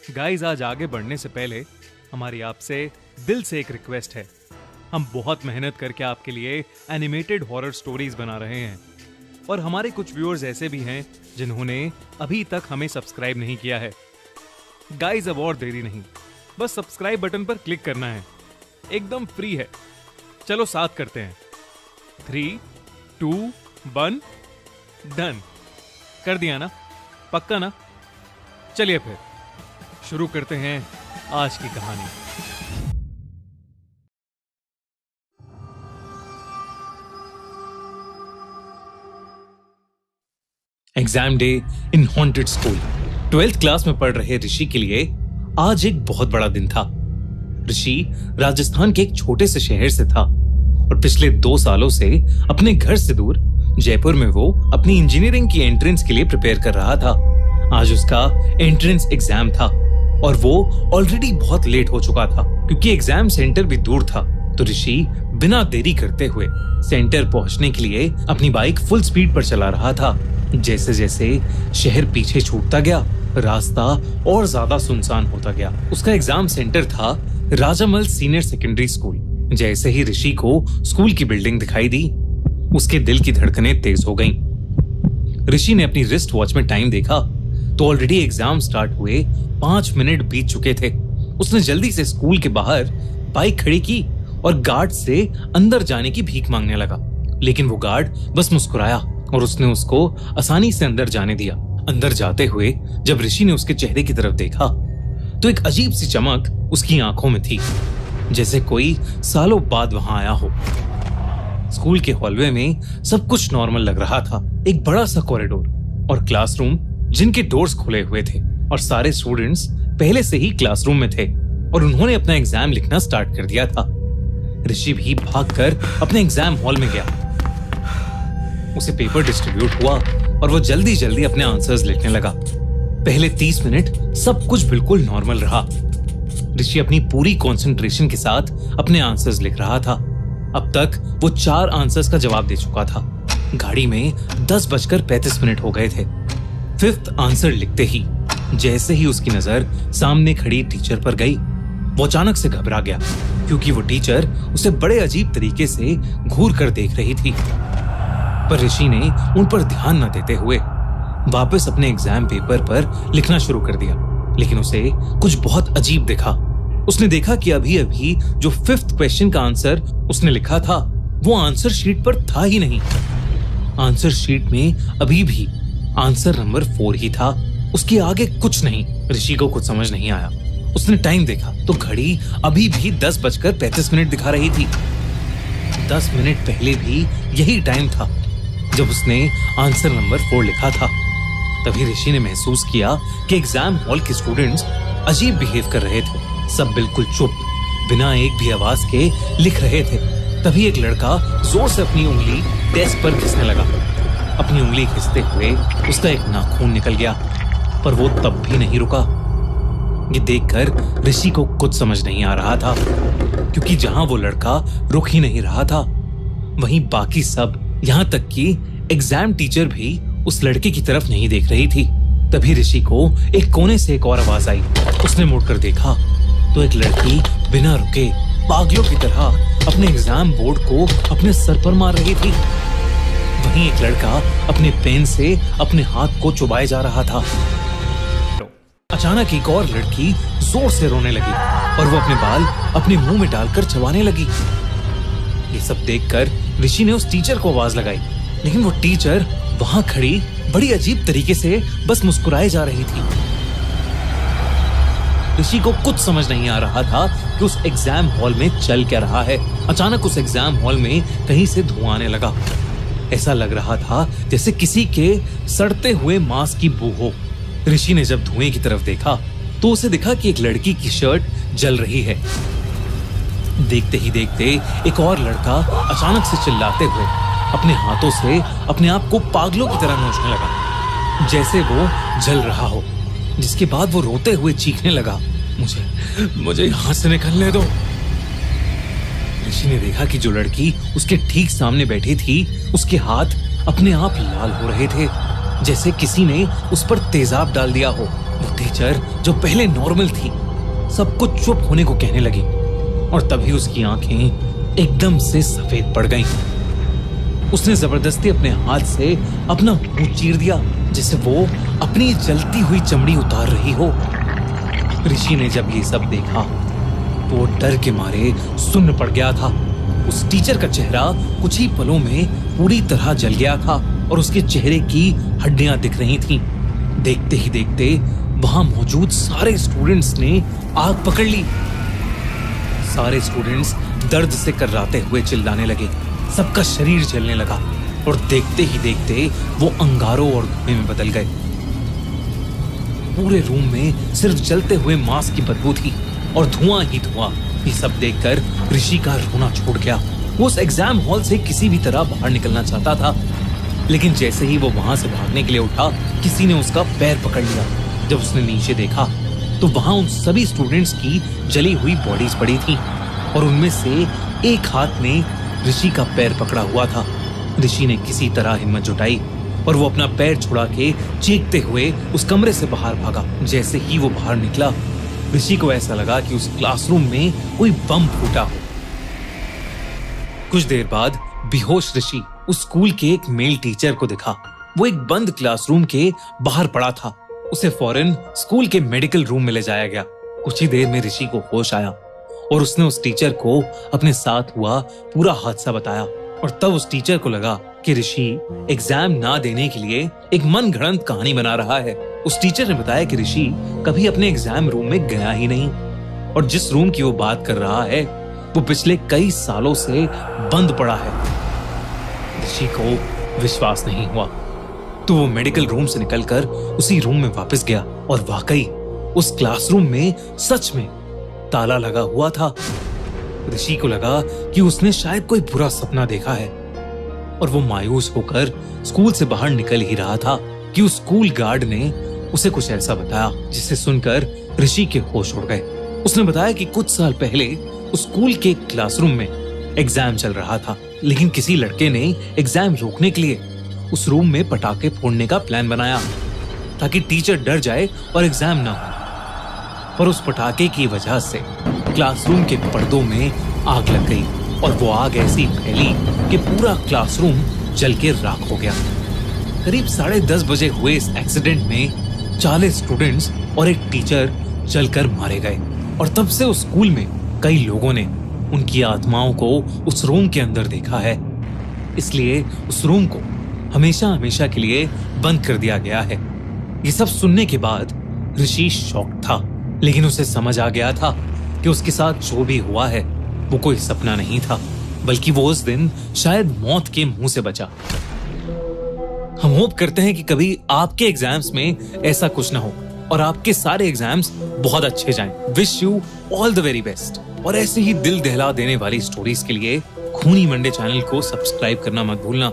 Guys, आज आगे बढ़ने से पहले हमारी आपसे दिल से एक रिक्वेस्ट है। हम बहुत मेहनत करके आपके लिए एनिमेटेड हॉरर स्टोरीज बना रहे हैं और हमारे कुछ व्यूअर्स ऐसे भी हैं जिन्होंने अभी तक हमें सब्सक्राइब नहीं किया है। गाइस, अब और देरी नहीं, बस सब्सक्राइब बटन पर क्लिक करना है, एकदम फ्री है। चलो साथ करते हैं। 3, 2, 1 डन। कर दिया ना? पक्का ना? चलिए फिर शुरू करते हैं आज की कहानी। Exam day in haunted school. 12th class में पढ़ रहे ऋषि के लिए आज एक बहुत बड़ा दिन था। ऋषि राजस्थान के एक छोटे से शहर से था और पिछले 2 सालों से अपने घर से दूर जयपुर में वो अपनी इंजीनियरिंग की एंट्रेंस के लिए प्रिपेयर कर रहा था। आज उसका एंट्रेंस एग्जाम था और वो ऑलरेडी बहुत लेट हो चुका था क्योंकि एग्जाम सेंटर भी दूर था। तो ऋषि बिना देरी करते हुए सेंटर पहुंचने के लिए अपनी बाइक फुल स्पीड पर चला रहा था। जैसे जैसे शहर पीछे छूटता गया, रास्ता और ज्यादा सुनसान होता गया। उसका एग्जाम सेंटर था राजामल सीनियर सेकेंडरी स्कूल। जैसे ही ऋषि को स्कूल की बिल्डिंग दिखाई दी, उसके दिल की धड़कनें तेज हो गईं। ऋषि ने अपनी रिस्ट वॉच में टाइम देखा तो ऑलरेडी एग्जाम स्टार्ट हुए 5 मिनट बीत चुके थे। उसने जल्दी से स्कूल के बाहर बाइक खड़ी की और गार्ड से अंदर जाने की भीख मांगने लगा, लेकिन वो गार्ड बस मुस्कुराया और उसने उसको आसानी से अंदर जाने दिया। अंदर जाते हुए जब ऋषि ने उसके चेहरे की तरफ देखा तो एक अजीब सी चमक उसकी आंखों में थी, जैसे कोई सालों बाद वहां आया हो। स्कूल के हॉलवे में सब कुछ नॉर्मल लग रहा था। एक बड़ा सा कॉरिडोर और क्लासरूम जिनके डोर्स खुले हुए थे और सारे स्टूडेंट्स पहले से ही क्लासरूम में थे और उन्होंने अपना एग्जाम लिखना स्टार्ट कर दिया था। ऋषि भी भागकर अपने एग्जाम हॉल में गया। उसे पेपर डिस्ट्रीब्यूट हुआ और वो जल्दी जल्दी अपने आंसर्स लिखने लगा। पहले 30 मिनट सब कुछ बिल्कुल नॉर्मल रहा। ऋषि अपनी पूरी कंसंट्रेशन के साथ अपने आंसर्स लिख रहा था। अब तक वो 4 आंसर्स का जवाब दे चुका था। गाड़ी में 10:35 हो गए थे। 5th आंसर लिखते ही जैसे ही उसकी नजर सामने खड़ी टीचर पर गई, वो अचानक से घबरा गया क्योंकि वो टीचर उसे बड़े अजीब तरीके से घूर कर देख रही थी। पर ऋषि ने उन पर ध्यान न देते हुए वापस अपने एग्जाम पेपर पर लिखना शुरू कर दिया, लेकिन उसे कुछ बहुत अजीब दिखा। उसने देखा कि अभी अभी जो 5th क्वेश्चन का आंसर उसने लिखा था वो आंसर शीट पर था ही नहीं। आंसर शीट में अभी भी आंसर नंबर 4 ही था, उसके आगे कुछ नहीं। ऋषि को कुछ समझ नहीं आया। उसने टाइम देखा तो घड़ी अभी भी 10:35 दिखा रही थी। 10 मिनट पहले भी यही टाइम था जब उसने आंसर नंबर 4 लिखा था। तभी ऋषि ने महसूस किया कि एग्जाम हॉल के स्टूडेंट्स अजीब बिहेव कर रहे थे। सब बिल्कुल चुप, बिना एक भी आवाज के लिख रहे थे। तभी एक लड़का जोर से अपनी उंगली डेस्क पर घिसने लगा। अपनी उंगली घिसते हुए उसका एक नाखून निकल गया, पर वो तब भी नहीं रुका। ये देखकर ऋषि को कुछ समझ नहीं आ रहा था क्योंकि जहां वो लड़का रुक ही नहीं रहा था, वहीं बाकी सब, यहां तक कि एग्जाम टीचर भी उस लड़के की तरफ नहीं देख रही थी। तभी ऋषि को एक कोने से एक और आवाज आई। उसने मुड़कर देखा तो एक लड़की बिना रुके पागलों की तरह अपने एग्जाम बोर्ड को अपने सर पर मार रही थी। वहीं एक लड़का अपने पेन से अपने हाथ को चुभाए जा रहा था। अचानक एक और लड़की जोर से रोने लगी और वो अपने बाल अपने मुंह में डालकर चबाने लगी। ये सब देखकर ऋषि ने उस टीचर को आवाज लगाई, लेकिन वो टीचर वहां खड़ी बड़ी अजीब तरीके से बस मुस्कुराए जा रही थी। ऋषि को कुछ समझ नहीं आ रहा था कि उस एग्जाम हॉल में चल क्या रहा है। अचानक उस एग्जाम हॉल में कहीं से धुआं आने लगा। ऐसा लग रहा था जैसे किसी के सड़ते हुए मांस की बू हो। ऋषि ने जब धुएं की तरफ देखा तो उसे दिखा कि एक लड़की की शर्ट जल रही है। देखते ही देखते एक और लड़का अचानक से चिल्लाते हुए अपने हाथों से अपने आप को पागलों की तरह नोचने लगा, जैसे वो जल रहा हो। जिसके बाद वो रोते हुए चीखने लगा, मुझे यहां से निकलने दो। ऋषि ने देखा कि जो लड़की उसके ठीक सामने बैठी थी, उसके हाथ अपने आप लाल हो रहे थे, जैसे किसी ने उस पर तेजाब डाल दिया हो। वो टीचर जो पहले नॉर्मल थी सबको चुप होने को कहने लगी और तभी उसकी आंखें एकदम से सफेद पड़ गईं। उसने जबरदस्ती अपने हाथ से अपना मुंह चीर दिया जैसे वो अपनी जलती हुई चमड़ी उतार रही हो। ऋषि ने जब ये सब देखा तो वो डर के मारे सुन्न पड़ गया था। उस टीचर का चेहरा कुछ ही पलों में पूरी तरह जल गया था और उसके चेहरे की हड्डियां दिख रही थीं। देखते ही देखते वहां मौजूद सारे स्टूडेंट्स ने आग पकड़ ली। सारे स्टूडेंट्स दर्द से कर्राते हुए चिल्लाने लगे। सबका शरीर जलने लगा और देखते ही देखते वो अंगारों और धुएं में बदल गए। पूरे रूम में सिर्फ जलते हुए मांस की बदबू थी और धुआं ही धुआं। ये सब देखकर ऋषि का रोना छूट गया। वो उस एग्जाम हॉल से किसी भी तरह बाहर निकलना चाहता था, लेकिन जैसे ही वो वहां से भागने के लिए उठा, किसी ने उसका पैर पकड़ लिया। जब उसने नीचे देखा तो वहां उन सभी स्टूडेंट्स की जली हुई बॉडीज पड़ी थी और उनमें से एक हाथ में ऋषि का पैर पकड़ा हुआ था। ऋषि ने किसी तरह हिम्मत जुटाई और वो अपना पैर छुड़ा के चीखते हुए उस कमरे से बाहर भागा। जैसे ही वो बाहर निकला, ऋषि को ऐसा लगा कि उस क्लासरूम में कोई बम फूटा हो। कुछ देर बाद बेहोश ऋषि उस स्कूल के एक मेल टीचर को दिखा। वो एक बंद क्लासरूम के बाहर पड़ा था। उसे फौरन स्कूल के मेडिकल रूम में ले जाया गया। कुछ ही देर में ऋषि को होश आया और उसने उस टीचर को अपने साथ हुआ पूरा हादसा बताया। और तब उस टीचर को लगा कि ऋषि एग्जाम ना देने के लिए एक मनगढ़ंत कहानी बना रहा है। उस टीचर ने बताया कि ऋषि कभी अपने एग्जाम रूम में गया ही नहीं और जिस रूम की वो बात कर रहा है वो पिछले कई सालों से बंद पड़ा है। ऋषि को विश्वास नहीं हुआ तो वो मेडिकल रूम से निकलकर उसी रूम में वापस गया और वाकई उस क्लासरूम में सच में ताला लगा हुआ था। ऋषि को लगा कि उसने शायद कोई बुरा सपना देखा है और वो मायूस होकर स्कूल से बाहर निकल ही रहा था कि उस स्कूल गार्ड ने उसे कुछ ऐसा बताया जिसे सुनकर ऋषि के होश उड़ गए। उसने बताया कि कुछ साल पहले उस स्कूल के क्लासरूम में एग्जाम चल रहा था, लेकिन किसी लड़के ने एग्जाम रोकने के लिए उस रूम में पटाखे फोड़ने का प्लान बनाया ताकि टीचर डर जाए और एग्जाम ना हो। पर उस पटाखे की वजह से क्लासरूम के पर्दों में आग लग गई और वो आग ऐसी फैली कि पूरा क्लासरूम जल के राख हो गया। करीब 10:30 बजे हुए इस एक्सीडेंट में 40 स्टूडेंट्स और एक टीचर जलकर मारे गए और तब से उस स्कूल में कई लोगों ने उनकी आत्माओं को उस रूम के अंदर देखा है। इसलिए उस रूम को हमेशा हमेशा के लिए बंद कर दिया गया है। ये सब सुनने के बाद ऋषि शॉक था, लेकिन उसे समझ आ गया था कि उसके साथ जो भी हुआ है वो कोई सपना नहीं था, बल्कि वो उस दिन शायद मौत के मुंह से बचा। हम होप करते हैं कि कभी आपके एग्जाम्स में ऐसा कुछ ना हो और आपके सारे एग्जाम्स बहुत अच्छे जाएं। Wish you all the very best. और ऐसे ही दिल दहला देने वाली स्टोरीज के लिए खूनी मंडे चैनल को सब्सक्राइब करना मत भूलना।